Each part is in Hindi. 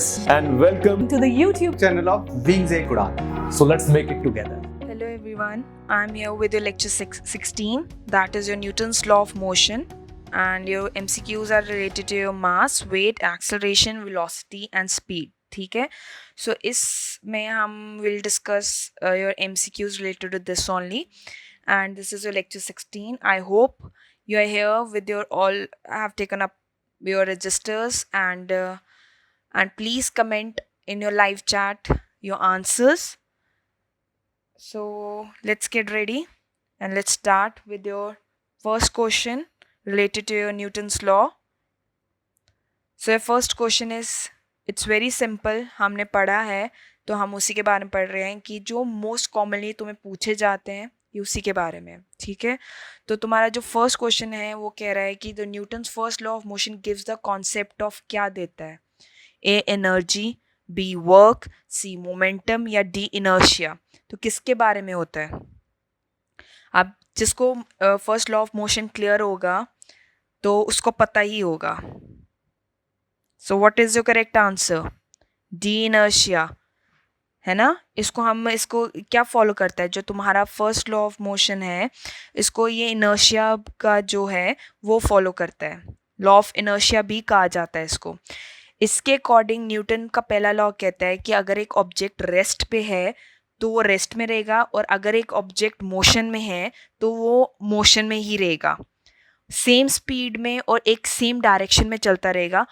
viewers and welcome to the YouTube channel of Wings A Kudan. So let's make it together. Hello everyone, I'm here with your lecture 16, that is your Newton's law of motion, and your MCQs are related to your mass, weight, acceleration, velocity and speed. ठीक है, so इसमें हम will discuss your MCQs related to this only, and this is your lecture 16. I hope you are here with your all have taken up your registers, and please comment in your live chat your answers. So let's get ready and let's start with your first question related to your Newton's law. So your first question is, it's very simple, हमने पढ़ा है तो हम उसी के बारे में पढ़ रहे हैं कि जो मोस्ट कॉमनली तुम्हें पूछे जाते हैं ये उसी के बारे में. ठीक है, तो तुम्हारा जो फर्स्ट क्वेश्चन है वो कह रहा है कि the Newton's first law of motion gives the concept of, क्या देता है? A energy, B work, C momentum या डी इनर्शिया. तो किसके बारे में होता है? अब जिसको first law of motion clear होगा तो उसको पता ही होगा. सो what is your correct answer? D inertia, है ना. इसको क्या फॉलो करता है? जो तुम्हारा फर्स्ट लॉ ऑफ मोशन है इसको ये इनर्शिया का जो है वो फॉलो करता है. लॉ ऑफ इनर्शिया भी कहा जाता है इसको. इसके अकॉर्डिंग न्यूटन का पहला लॉ कहता है कि अगर एक ऑब्जेक्ट रेस्ट पे है तो वो रेस्ट में रहेगा, और अगर एक ऑब्जेक्ट मोशन में है तो वो मोशन में ही रहेगा, सेम स्पीड में और एक सेम डायरेक्शन में चलता रहेगा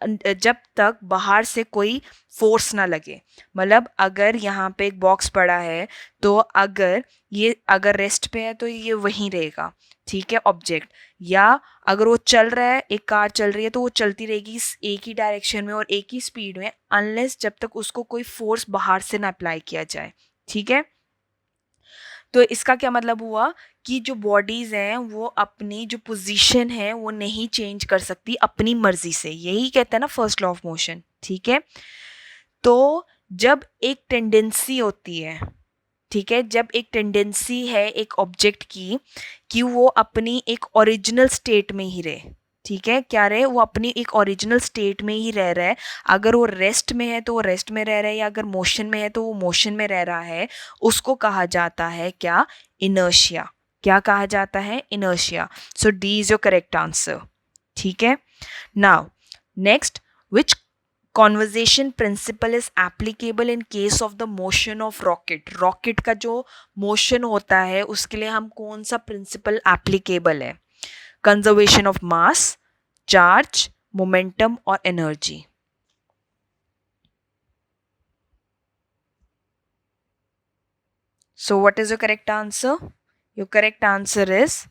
जब तक बाहर से कोई फोर्स ना लगे. मतलब अगर यहाँ पे एक बॉक्स पड़ा है तो अगर रेस्ट पे है तो ये वहीं रहेगा. ठीक है, ऑब्जेक्ट. या अगर वो चल रहा है, एक कार चल रही है तो वो चलती रहेगी एक ही डायरेक्शन में और एक ही स्पीड में, अनलेस जब तक उसको कोई फोर्स बाहर से ना अप्लाई किया जाए. ठीक है, तो इसका क्या मतलब हुआ कि जो बॉडीज़ हैं वो अपनी जो पोजीशन है वो नहीं चेंज कर सकती अपनी मर्जी से. यही कहता है ना फर्स्ट लॉ ऑफ मोशन. ठीक है, तो जब एक टेंडेंसी होती है, ठीक है, जब एक टेंडेंसी है एक ऑब्जेक्ट की कि वो अपनी एक ओरिजिनल स्टेट में ही रहे. ठीक है, क्या रहे? वो अपनी एक ओरिजिनल स्टेट में ही रह रहा है. अगर वो रेस्ट में है तो वो रेस्ट में रह रहा है, या अगर मोशन में है तो वो मोशन में रह रहा है. उसको कहा जाता है क्या? इनर्शिया. क्या कहा जाता है? Inertia. So D is your correct answer. ठीक है, now next, which conservation principle is applicable in case of the motion of rocket. Rocket का जो मोशन होता है उसके लिए हम कौन सा प्रिंसिपल एप्लीकेबल है? Conservation of mass, charge, momentum और energy. So what is your correct answer? Your correct answer is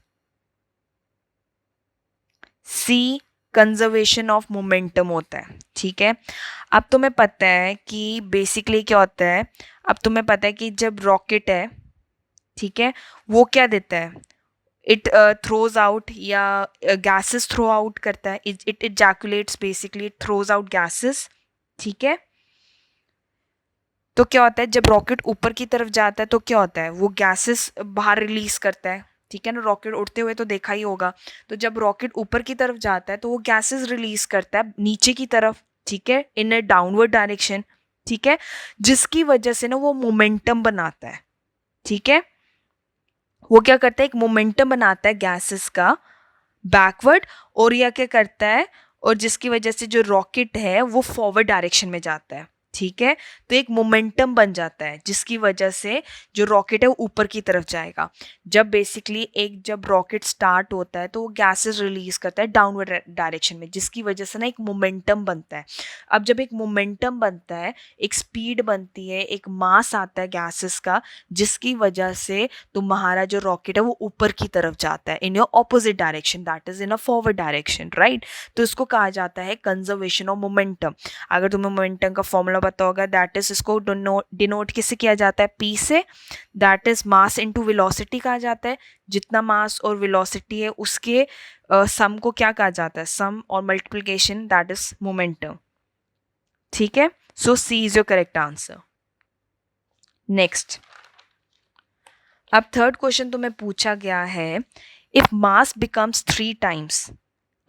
C, conservation of momentum होता है. ठीक है, अब तुम्हें पता है कि बेसिकली क्या होता है. अब तुम्हें पता है कि जब रॉकेट है, ठीक है, वो क्या देता है? इट थ्रोज आउट या गैसेस थ्रो आउट करता है. It ejaculates, basically it throws out gases. ठीक है, तो क्या होता है जब रॉकेट ऊपर की तरफ जाता है तो क्या होता है? वो गैसेस बाहर रिलीज करता है. ठीक है ना, रॉकेट उड़ते हुए तो देखा ही होगा. तो जब रॉकेट ऊपर की तरफ जाता है तो वो गैसेस रिलीज करता है नीचे की तरफ. ठीक है, इन अ डाउनवर्ड डायरेक्शन. ठीक है, जिसकी वजह से ना वो मोमेंटम बनाता है. ठीक है, वो क्या करता है? एक मोमेंटम बनाता है गैसेस का बैकवर्ड, और यह क्या करता है? और जिसकी वजह से जो रॉकेट है वो फॉरवर्ड डायरेक्शन में जाता है. ठीक है, तो एक मोमेंटम बन जाता है जिसकी वजह से जो रॉकेट है वो ऊपर की तरफ जाएगा. जब बेसिकली जब रॉकेट स्टार्ट होता है तो वो गैसेस रिलीज करता है डाउनवर्ड डायरेक्शन में, जिसकी वजह से ना एक मोमेंटम बनता है. अब जब एक मोमेंटम बनता है, एक स्पीड बनती है, एक मास आता है गैसेस का, जिसकी वजह से तुम्हारा जो रॉकेट है वो ऊपर की तरफ जाता है in your opposite direction, that is in a forward direction. Right, तो इसको कहा जाता है कंजर्वेशन ऑफ मोमेंटम. अगर तुम्हें मोमेंटम का फॉर्मूला पता होगा, दैट इज, इसको डिनोट किससे किया जाता है? पी से. That is mass into velocity कहा जाता है. जितना मास और वेलोसिटी है उसके सम को क्या कहा जाता है? सम और मल्टीप्लिकेशन, दैट इज मोमेंटम. ठीक है, so C is your correct answer. Next, अब थर्ड क्वेश्चन तुम्हें पूछा गया है, if mass becomes 3 times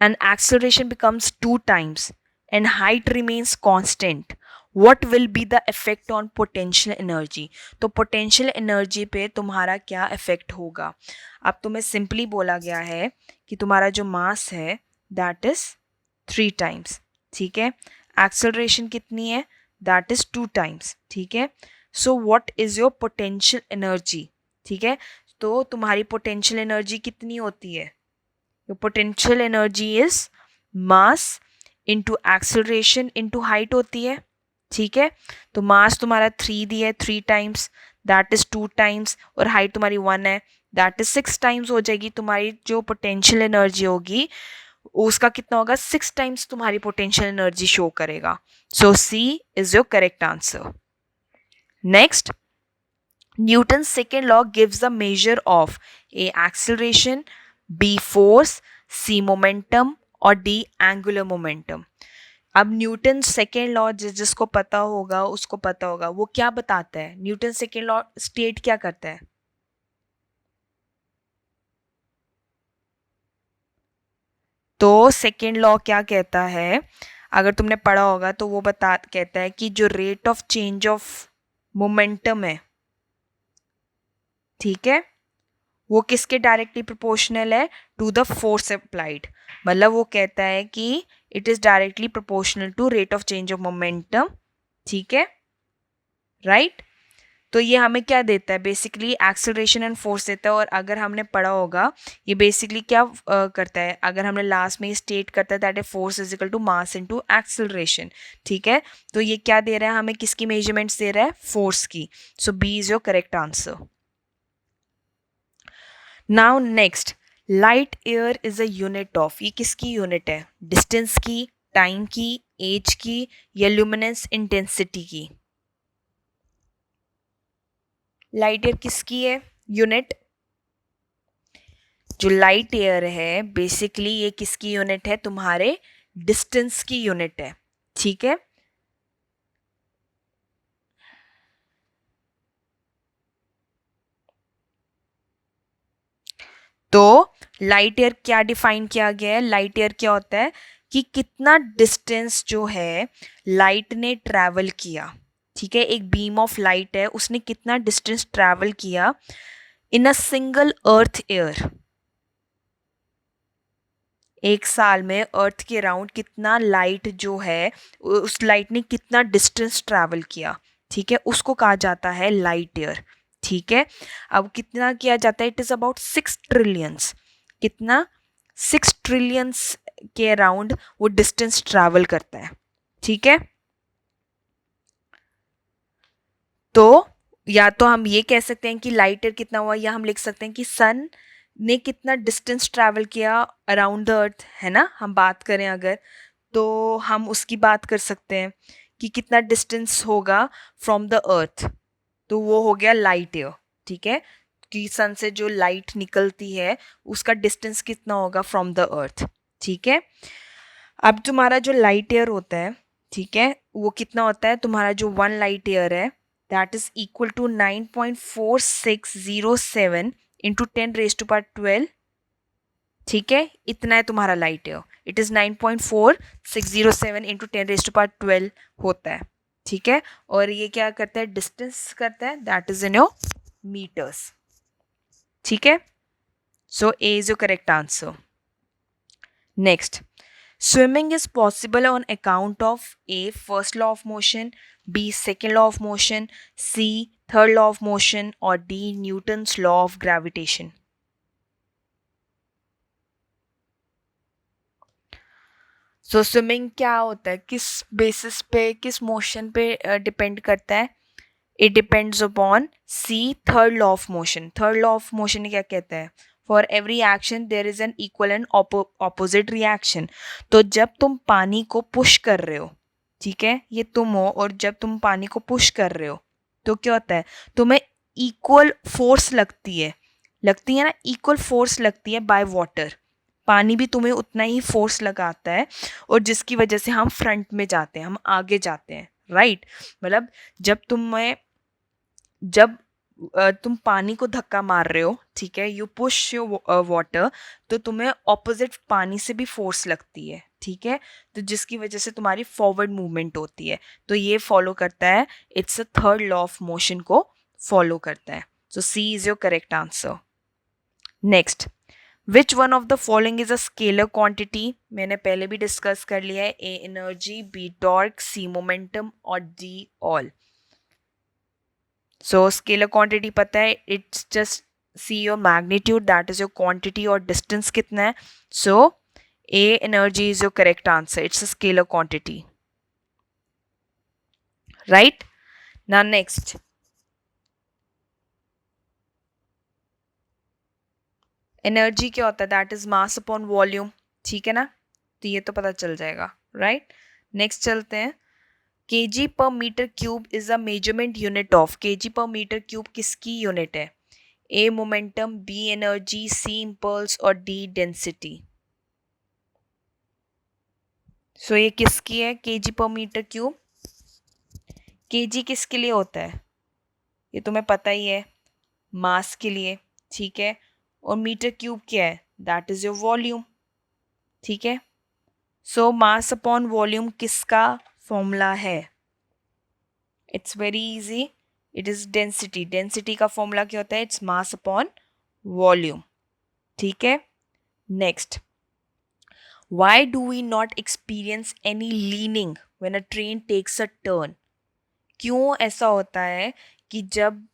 and acceleration becomes 2 times, and height remains constant, what will be the effect on potential energy? तो potential energy पे तुम्हारा क्या effect होगा? अब तुम्हें simply बोला गया है कि तुम्हारा जो mass है that is 3 times, ठीक है? acceleration कितनी है? that is 2 times, ठीक है? so what is your potential energy? ठीक है? तो तुम्हारी potential energy कितनी होती है? your potential energy is mass into acceleration into height होती है, ठीक है? तो मास तुम्हारा 3 दिया है, 3 टाइम्स, दैट इज 2 टाइम्स, और हाइट तुम्हारी 1 है, दैट इज 6 टाइम्स हो जाएगी। तुम्हारी जो पोटेंशियल एनर्जी होगी उसका कितना होगा? 6 टाइम्स तुम्हारी पोटेंशियल एनर्जी शो करेगा। So C is your correct answer. Next, Newton second law gives the measure of A acceleration, B force, C momentum और डी एंगुलर मोमेंटम। अब न्यूटन सेकेंड लॉ जिसको पता होगा उसको पता होगा, वो क्या बताता है? न्यूटन सेकेंड लॉ स्टेट क्या करता है? तो सेकेंड लॉ क्या कहता है, अगर तुमने पढ़ा होगा तो वो कहता है कि जो rate of change of momentum है, ठीक है, वो किसके डायरेक्टली प्रोपोर्शनल है? To the force applied. मतलब वो कहता है कि it is directly proportional to rate of change of momentum, ठीक है, राइट? तो ये हमें क्या देता है? बेसिकली एक्सेलरेशन एंड फोर्स देता है। और अगर हमने पढ़ा होगा ये बेसिकली क्या करता है, अगर हमने लास्ट में स्टेट करता है that a force is equal to mass into acceleration, ठीक है? तो ये क्या दे रहा है हमें? किसकी मेजरमेंट्स दे रहा है? फोर्स की। So B is your correct answer. Now next, light year is a unit of, ये किसकी यूनिट है? डिस्टेंस की, टाइम की, एज की या ल्यूमिनेंस इंटेंसिटी की? लाइट ईयर किसकी है यूनिट? जो लाइट ईयर है बेसिकली ये किसकी यूनिट है? तुम्हारे डिस्टेंस की यूनिट है, ठीक है? तो लाइट ईयर क्या डिफाइन किया गया है? लाइट ईयर क्या होता है कि कितना डिस्टेंस जो है लाइट ने ट्रैवल किया, ठीक है? एक बीम ऑफ लाइट है, उसने कितना डिस्टेंस ट्रैवल किया इन अ सिंगल अर्थ ईयर। एक साल में अर्थ के अराउंड कितना लाइट जो है, उस लाइट ने कितना डिस्टेंस ट्रैवल किया, ठीक है, उसको कहा जाता है लाइट ईयर, ठीक है? अब कितना किया जाता है? It is about 6 trillions. कितना? 6 ट्रिलियंस के अराउंड वो डिस्टेंस ट्रैवल करता है, ठीक है? तो या तो हम ये कह सकते हैं कि लाइट ईयर कितना हुआ, या हम लिख सकते हैं कि सन ने कितना डिस्टेंस ट्रैवल किया अराउंड द अर्थ, है ना? हम बात करें अगर, तो हम उसकी बात कर सकते हैं कि कितना डिस्टेंस होगा फ्रॉम द अर्थ, तो वो हो गया लाइट ईयर, ठीक है? कि सन से जो लाइट निकलती है उसका डिस्टेंस कितना होगा फ्रॉम द अर्थ, ठीक है? अब तुम्हारा जो लाइट ईयर होता है, ठीक है, वो कितना होता है? तुम्हारा जो 1 लाइट ईयर है that is equal to 9.4607 into 10⁻12, ठीक है? इतना है तुम्हारा light year. It is 9.4607 into 10⁻12 होता है, ठीक है? और ये क्या करता है? डिस्टेंस करता है, that is in your meters, ठीक है? So A is your correct answer. Next, swimming is possible on account of A, first law of motion, B, second law of motion, C, third law of motion or D, Newton's law of gravitation. So swimming क्या होता है? किस बेसिस पे, किस मोशन पे डिपेंड करता है? It depends upon C, third law of motion. Third law of motion क्या कहता है? For every action there is an equal and opposite reaction. तो जब तुम पानी को पुश कर रहे हो, ठीक है, ये तुम हो, और जब तुम पानी को पुश कर रहे हो तो क्या होता है? तुम्हें इक्वल फोर्स लगती है ना? इक्वल फोर्स लगती है बाय वाटर। पानी भी तुम्हें उतना ही फोर्स लगाता है, और जिसकी वजह से हम फ्रंट में जाते हैं, हम आगे जाते हैं, राइट? मतलब जब तुम पानी को धक्का मार रहे हो, ठीक है, यू पुश योर वाटर, तो तुम्हें ऑपोजिट पानी से भी फोर्स लगती है, ठीक है, तो जिसकी वजह से तुम्हारी फॉरवर्ड मूवमेंट होती है, तो ये फॉलो करता है, it's a third law of motion को फॉलो करता है। So C is your correct answer. Next, which one of the following is a scalar quantity? मैंने पहले भी डिस्कस कर लिया है, A energy, B torque, C momentum और D all. So scalar quantity पता है, it's just C your magnitude, that is your quantity, और डिस्टेंस कितना है। So A energy is your correct answer, it's a scalar quantity, right. Now next, energy क्या होता है? That is mass upon volume, ठीक है ना, तो ये तो पता चल जाएगा, राइट। नेक्स्ट चलते हैं, kg per metre cube is a measurement unit of, kg per metre cube किसकी यूनिट है? A momentum, B energy, C impulse और डी डेंसिटी। सो ये किसकी है kg per metre cube? kg किसके लिए होता है? ये तुम्हें पता ही है, मास के लिए, ठीक है, और मीटर क्यूब क्या है? दैट इज योर वॉल्यूम, ठीक है। सो मास अपॉन वॉल्यूम किसका फॉर्मूला है? It's very easy, it is density, density का फॉर्मूला क्या होता है? इट्स मास अपॉन वॉल्यूम, ठीक है। Next, why do we not experience any leaning when a train takes a turn? क्यों ऐसा होता है कि जब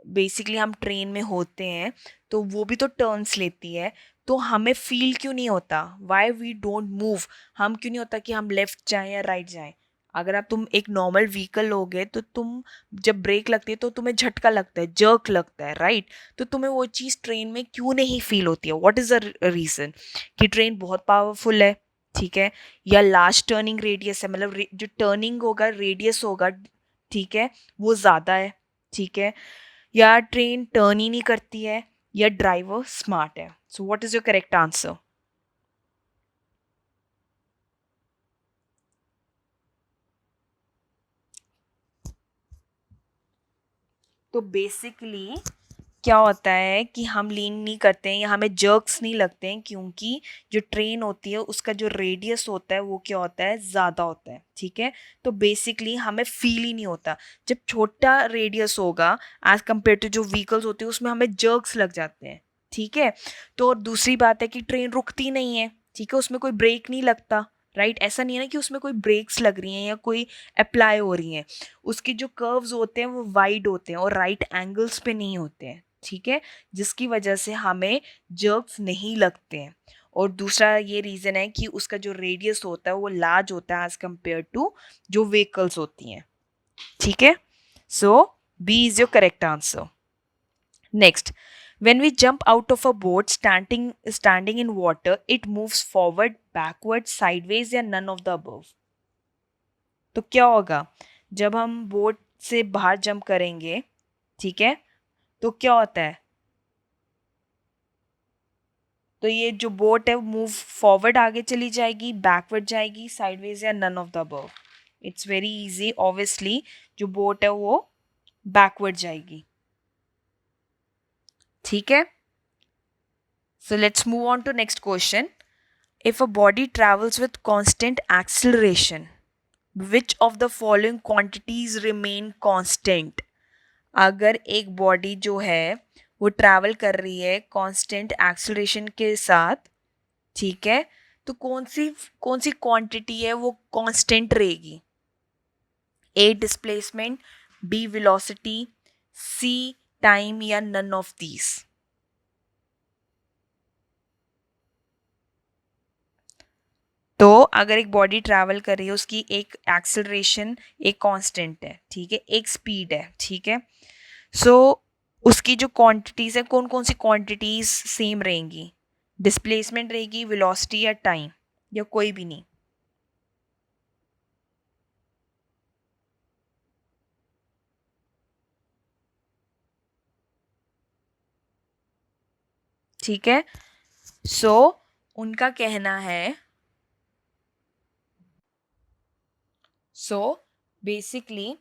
बेसिकली हम ट्रेन में होते हैं तो वो भी तो टर्न्स लेती है, तो हमें फील क्यों नहीं होता? वाई वी डोंट मूव, हम क्यों नहीं होता कि हम लेफ्ट जाएं या राइट जाएं? अगर आप तुम एक नॉर्मल व्हीकल लोगे तो तुम जब ब्रेक लगती है तो तुम्हें झटका लगता है, जर्क लगता है, राइट, तो तुम्हें वो चीज़ ट्रेन में क्यों नहीं फील होती है? What is the reason? कि ट्रेन बहुत पावरफुल है, ठीक है, या लार्ज टर्निंग रेडियस है, मतलब जो टर्निंग होगा, रेडियस होगा, ठीक है, वो ज़्यादा है, ठीक है, या ट्रेन टर्न ही नहीं करती है, या ड्राइवर स्मार्ट है। सो what is your correct answer? तो बेसिकली क्या होता है कि हम लीन नहीं करते हैं या हमें जर्क्स नहीं लगते हैं, क्योंकि जो ट्रेन होती है उसका जो रेडियस होता है वो क्या होता है? ज़्यादा होता है, ठीक है, तो बेसिकली हमें फील ही नहीं होता। जब छोटा रेडियस होगा एज कम्पेयर टू जो व्हीकल्स होती है उसमें हमें जर्क्स लग जाते हैं, ठीक है। तो और दूसरी बात है कि ट्रेन रुकती नहीं है, ठीक है, उसमें कोई ब्रेक नहीं लगता, राइट, ऐसा नहीं है ना कि उसमें कोई ब्रेक्स लग रही हैं या कोई अप्लाई हो रही हैं, उसके जो कर्व्स होते हैं वो वाइड होते हैं और राइट एंगल्स पे नहीं होते हैं, ठीक है, जिसकी वजह से हमें जर्क्स नहीं लगते हैं। और दूसरा ये रीज़न है कि उसका जो रेडियस होता है वो लार्ज होता है एज कम्पेयर टू जो व्हीकल्स होती हैं, ठीक है। So B is your correct answer. Next, when we jump out of a boat standing in water, it moves forward, backward, sideways या none of the above? तो क्या होगा जब हम बोट से बाहर जंप करेंगे, ठीक है, तो क्या होता है? तो ये जो बोट है वो मूव फॉरवर्ड आगे चली जाएगी, बैकवर्ड जाएगी, साइडवेज या none of the above? It's very easy, obviously जो बोट है वो बैकवर्ड जाएगी, ठीक है। So let's move on to next question. If a body travels with constant acceleration, which of the following quantities remain constant? अगर एक बॉडी जो है वो ट्रैवल कर रही है कांस्टेंट एक्सेलरेशन के साथ, ठीक है, तो कौन सी क्वांटिटी है वो कांस्टेंट रहेगी? ए डिस्प्लेसमेंट, बी वेलोसिटी, सी टाइम या नन ऑफ दीज? तो अगर एक बॉडी ट्रैवल कर रही है, उसकी एक एक्सेलरेशन एक कांस्टेंट है, ठीक है, एक स्पीड है, ठीक है, सो उसकी जो क्वांटिटीज है, कौन कौन सी क्वांटिटीज सेम रहेंगी? डिस्प्लेसमेंट रहेगी, वेलोसिटी या टाइम, या कोई भी नहीं? ठीक है, सो उनका कहना है, सो बेसिकली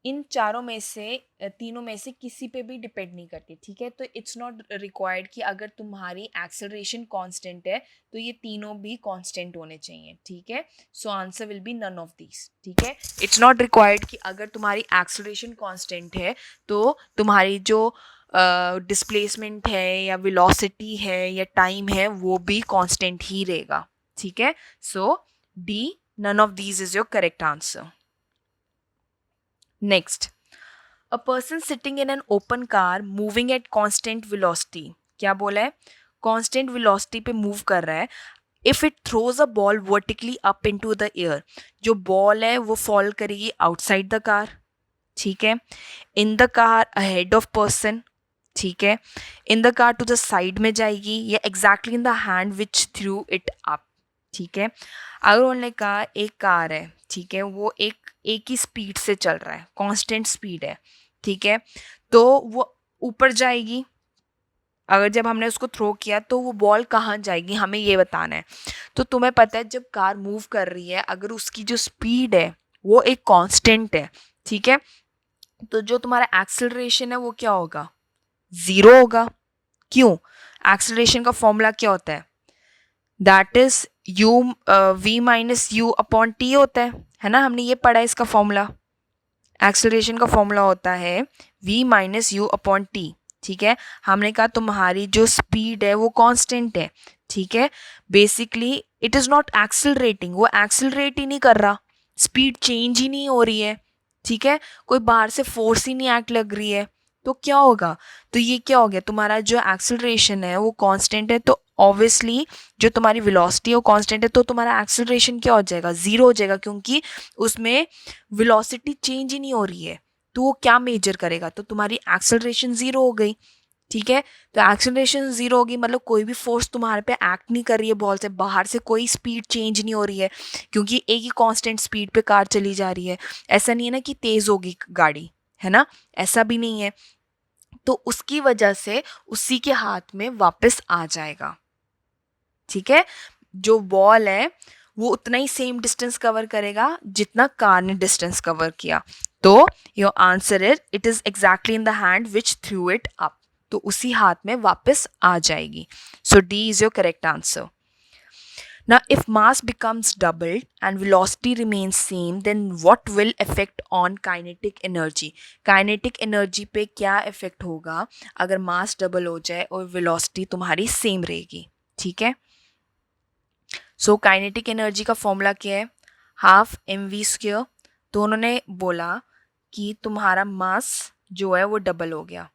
इन चारों में से तीनों में से किसी पे भी डिपेंड नहीं करती, ठीक है। तो इट्स नॉट रिक्वायर्ड कि अगर तुम्हारी एक्सेलरेशन कांस्टेंट है तो ये तीनों भी कांस्टेंट होने चाहिए, ठीक है। So answer will be none of these, ठीक है। इट्स नॉट रिक्वायर्ड कि अगर तुम्हारी एक्सेलरेशन कांस्टेंट है तो तुम्हारी जो डिस्प्लेसमेंट है या वेलोसिटी है या टाइम है वो भी कांस्टेंट ही रहेगा, ठीक है। So D, none of these is your correct answer. Next, a person sitting in an open car moving at constant velocity. क्या बोला है? Constant velocity पे move कर रहा है. If it throws a ball vertically up into the air, जो ball है वो fall करेगी outside the car, ठीक है. In the car ahead of person, ठीक है. In the car to the side में जाएगी या exactly in the hand which threw it up, ठीक है. अगर उन्होंने कहा एक कार है, ठीक है, वो एक ही स्पीड से चल रहा है, कांस्टेंट स्पीड है, ठीक है, तो वो ऊपर जाएगी। अगर जब हमने उसको थ्रो किया तो वो बॉल कहाँ जाएगी हमें ये बताना है। तो तुम्हें पता है जब कार मूव कर रही है अगर उसकी जो स्पीड है वो एक कांस्टेंट है, ठीक है, तो जो तुम्हारा एक्सेलरेशन है वो क्या होगा? 0 होगा। क्यों? एक्सेलरेशन का फॉर्मूला क्या होता है? That is you v minus u upon T होता है ना, हमने ये पढ़ा है इसका फॉर्मूला। एक्सेलरेशन का फॉर्मूला होता है v minus u upon T, ठीक है। हमने कहा तुम्हारी जो स्पीड है वो कांस्टेंट है, ठीक है। Basically it is not accelerating, वो एक्सेलरेट ही नहीं कर रहा, स्पीड चेंज ही नहीं हो रही है, ठीक है, कोई बाहर से फोर्स ही नहीं एक्ट लग रही है, तो क्या होगा? तो ये क्या हो गया, तुम्हारा जो एक्सेलरेशन है वो कांस्टेंट है, तो ऑब्वियसली जो तुम्हारी वेलोसिटी है वो कांस्टेंट है, तो तुम्हारा एक्सेलरेशन क्या हो जाएगा? 0 हो जाएगा, क्योंकि उसमें वेलोसिटी चेंज ही नहीं हो रही है। तो वो क्या मेजर करेगा? तो तुम्हारी एक्सेलरेशन 0 हो गई, ठीक है। तो एक्सेलरेशन 0 होगी मतलब कोई भी फोर्स तुम्हारे पे एक्ट नहीं कर रही है, बॉल से बाहर से कोई स्पीड चेंज नहीं हो रही है, क्योंकि एक ही कांस्टेंट स्पीड पे कार चली जा रही है। ऐसा नहीं है ना कि तेज होगी गाड़ी, है ना, ऐसा भी नहीं है। तो उसकी वजह से उसी के हाथ में वापस आ जाएगा, ठीक है। जो बॉल है वो उतना ही सेम डिस्टेंस कवर करेगा जितना कार ने डिस्टेंस कवर किया। तो your answer is it is exactly in the hand which threw it up, तो उसी हाथ में वापस आ जाएगी। So D is your correct answer. Now, if mass becomes doubled and velocity remains same, then what will affect on kinetic energy? Kinetic energy पे क्या effect होगा अगर mass double हो जाए और velocity तुम्हारी same रहेगी, ठीक है। सो काइनेटिक एनर्जी का फॉर्मूला क्या है? Half mv²। तो उन्होंने बोला कि तुम्हारा मास जो है वो डबल हो गया,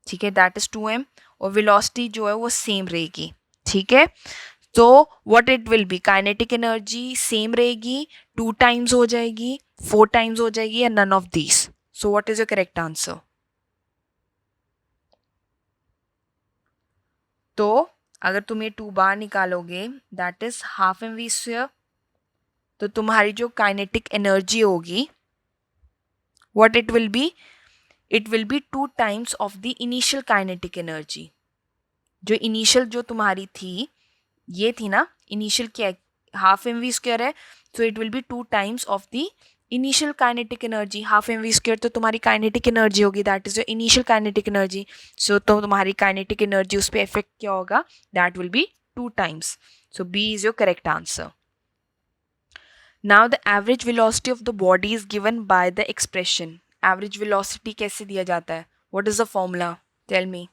ठीक है, दैट इज 2m, और वेलोसिटी जो है वो सेम रहेगी, ठीक है। तो what it will B, kinetic energy same रहेगी, 2 टाइम्स हो जाएगी, 4 टाइम्स हो जाएगी, या none of these. So what is your correct answer? तो अगर तुम ये 2 बार निकालोगे दैट इज हाफ mv², तो तुम्हारी जो काइनेटिक एनर्जी होगी what it will B, it will be 2 times of the initial kinetic energy. जो इनिशियल जो तुम्हारी थी ये थी ना, इनिशियल क्या है, हाफ mv² है, तो it will be 2 times of the initial kinetic energy. Half mv² तो तुम्हारी काइनेटिक एनर्जी होगी, that is your initial kinetic energy. So तो तुम्हारी काइनेटिक एनर्जी उस पर इफेक्ट क्या होगा, that will be 2 times. So B is your correct answer. Now the average velocity of the body is given by the expression. Average velocity कैसे दिया जाता है? What is the formula? Tell me.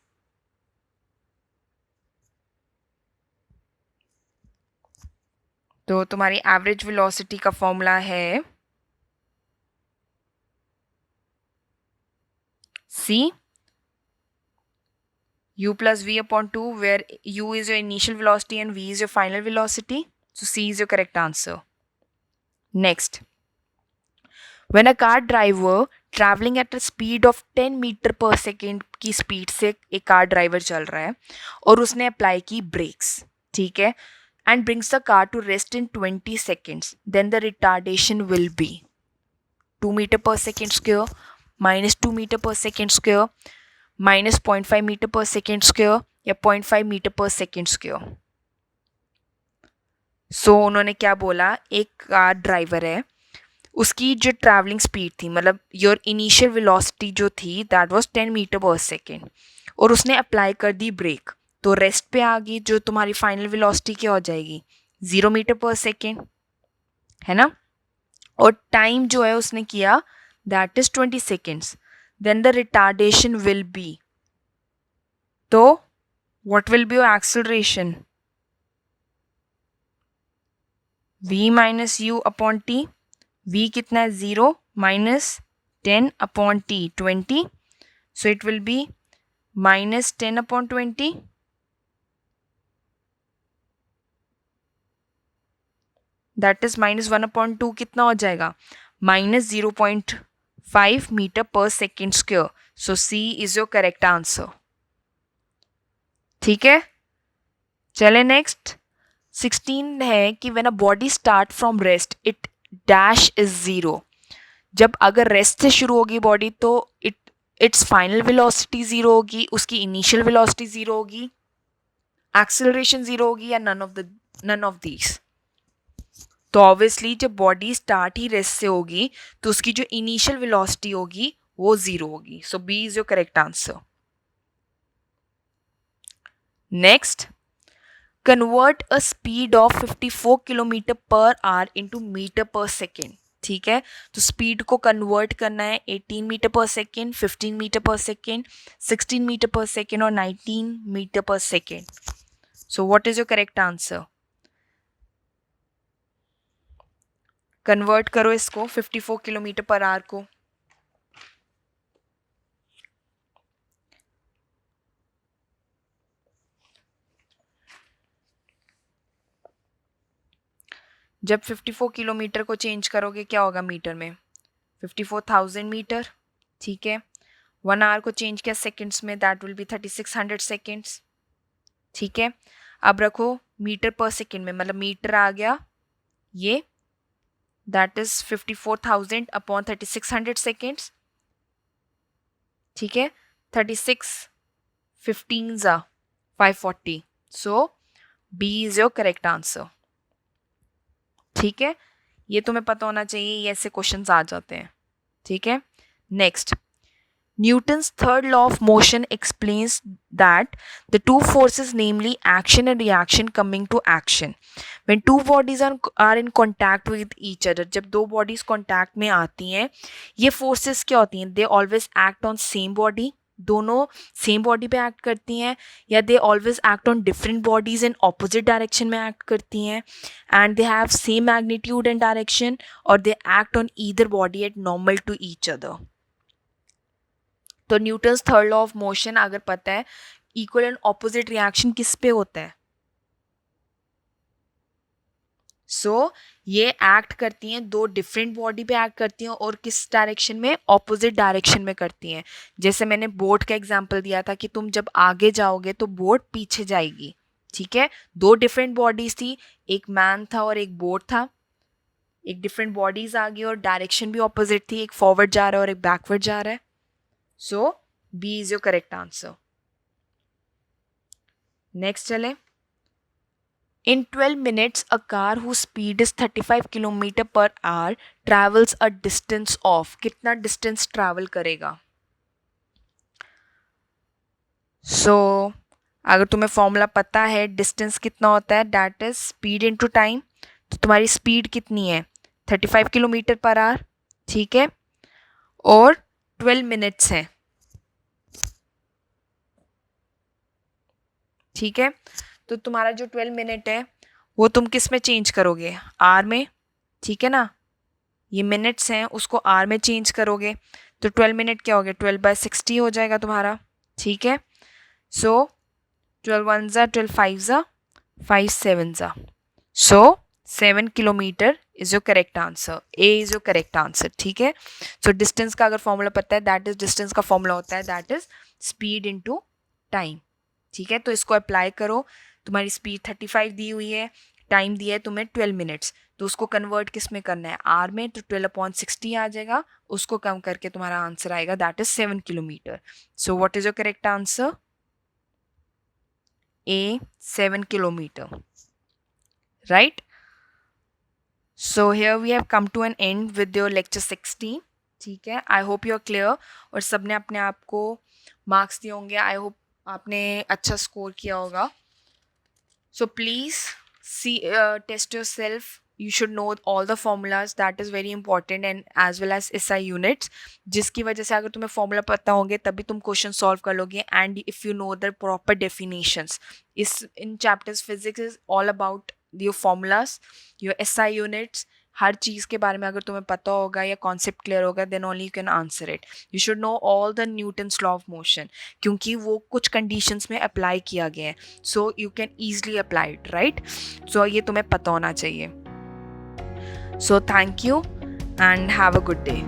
तो तुम्हारी एवरेज वेलोसिटी का फॉर्मूला है c u plus v upon 2, where u is your initial velocity and v is your final velocity. So c is your correct answer. Next, when a car driver traveling at a speed of 10 metre per second की स्पीड से एक कार ड्राइवर चल रहा है और उसने अप्लाई की ब्रेक्स, ठीक है, and brings the car to rest in 20 seconds, then the retardation will be 2 meter per second square, minus 2 meter per second square, minus 0.5 meter per second square, या 0.5 meter per second square. सो उन्होंने क्या बोला, एक कार ड्राइवर है उसकी जो ट्रैवलिंग स्पीड थी, मतलब योर इनिशियल वेलोसिटी जो थी that was 10 metre per second, और उसने अप्लाई कर दी ब्रेक, तो रेस्ट पे आ गई, जो तुम्हारी फाइनल वेलोसिटी क्या हो जाएगी 0 मीटर पर सेकेंड, है ना। और टाइम जो है उसने किया that is 20 seconds, then the retardation will be, तो what will be your acceleration, v minus u upon t, v कितना है 0 minus 10 upon t 20, so it will be minus 10 upon 20, that is minus 1 upon 2 कितना हो जाएगा minus 0.5 metre per second square, so C is your correct answer. ठीक है, चले नेक्स्ट 16 है कि when a body start from rest it dash is 0, जब अगर रेस्ट से शुरू होगी बॉडी तो इट्स फाइनल वेलोसिटी 0 होगी, उसकी इनिशियल वेलोसिटी 0 होगी, एक्सेलरेशन 0 होगी, या नन ऑफ दीज। तो ऑब्वियसली जब बॉडी स्टार्ट ही रेस्ट से होगी तो उसकी जो इनिशियल वेलोसिटी होगी वो 0 होगी, so B is your correct answer. Next, convert a speed of 54 kilometre per hour into metre per second. ठीक है, तो स्पीड को कन्वर्ट करना है 18 metre per second, 15 metre per second, 16 metre per second और 19 metre per second. So what is your correct answer? Convert करो इसको 54 किलोमीटर पर आवर को। जब 54 किलोमीटर को चेंज करोगे क्या होगा मीटर में? 54,000 मीटर। ठीक है, 1 आवर को चेंज किया सेकेंड्स में, दैट विल बी 3600 सेकेंड्स। ठीक है, अब रखो मीटर पर सेकेंड में, मतलब मीटर आ गया ये, दैट इज 54,000 अपॉन 3600 सेकेंड्स। ठीक है, 36 15 जा 540, so B is your correct answer. ठीक है, ये तुम्हें पता होना चाहिए, ये ऐसे क्वेश्चंस आ जाते हैं। ठीक है, next, Newton's third law of motion explains that the two forces, namely action and reaction, coming to action when two bodies are in contact with each other, जब दो bodies contact में आती हैं, ये forces क्या होती हैं? They always act on same body, दोनों सेम बॉडी पे एक्ट करती हैं, या they always act on different bodies in opposite direction में एक्ट करती हैं, and they have same magnitude and direction, और they act on either body at normal to each other. तो Newton's third law of motion अगर पता है, इक्वल एंड ऑपोजिट रिएक्शन किस पे होता है? सो ये एक्ट करती हैं, दो डिफरेंट बॉडी पे एक्ट करती हैं, और किस डायरेक्शन में? ऑपोजिट डायरेक्शन में करती हैं। जैसे मैंने बोट का एग्जांपल दिया था कि तुम जब आगे जाओगे तो बोट पीछे जाएगी। ठीक है, दो डिफरेंट बॉडीज थी, एक मैन था और एक बोट था, एक डिफरेंट बॉडीज आ गई और डायरेक्शन भी ऑपोजिट थी, एक फॉरवर्ड जा रहा है और एक बैकवर्ड जा रहा है। So B is your correct answer. Next चले, In 12 minutes, a car whose speed is 35 kilometre per our travels a distance of, कितना डिस्टेंस ट्रैवल करेगा? सो अगर तुम्हें फॉर्मूला पता है डिस्टेंस कितना होता है, that is speed into time. तो तुम्हारी स्पीड कितनी है? 35 किलोमीटर पर आवर। ठीक है, और 12 मिनट्स है। ठीक है, तो तुम्हारा जो 12 मिनट है वो तुम किस में चेंज करोगे? आर में। ठीक है ना, ये मिनट्स हैं उसको आर में चेंज करोगे, तो 12 मिनट क्या हो गया? 12/60 हो जाएगा तुम्हारा। ठीक है, सो 12 1 ज़ा 12 5 ज़ा 5 7 ज़ा, सो 7 kilometre is your correct answer. A is your correct answer. ठीक है, सो डिस्टेंस का अगर फॉर्मूला पता है, दैट इज डिस्टेंस का फॉर्मूला होता है that is speed into time. ठीक है, तो इसको अप्लाई करो। तुम्हारी स्पीड 35 दी हुई है, टाइम दिया है तुम्हें 12 मिनट्स, तो उसको कन्वर्ट किस में करना है? आर में, तो 12/60 आ जाएगा, उसको कम करके तुम्हारा आंसर आएगा that is 7 kilometre. So what is your correct answer? A 7 kilometre, right. So here we have come to an end with your lecture 16. ठीक है, I hope you are clear और सबने अपने आप को मार्क्स दिए होंगे. आई होप आपने अच्छा स्कोर किया होगा. So please see, test yourself. You should know all the formulas. That is very important, and as well as SI units. जिसकी वजह से अगर तुम्हें फॉर्मूला पता होंगे तभी तुम क्वेश्चन सॉल्व कर लोगे. And if you know the proper definitions. In chapters physics is all about your formulas, your SI units. हर चीज़ के बारे में अगर तुम्हें पता होगा या कॉन्सेप्ट क्लियर होगा, then only you can answer it. You should know all the Newton's law of motion, क्योंकि वो कुछ कंडीशंस में अप्लाई किया गया है. So you can easily apply it, right. So ये तुम्हें पता होना चाहिए. So thank you and have a good day.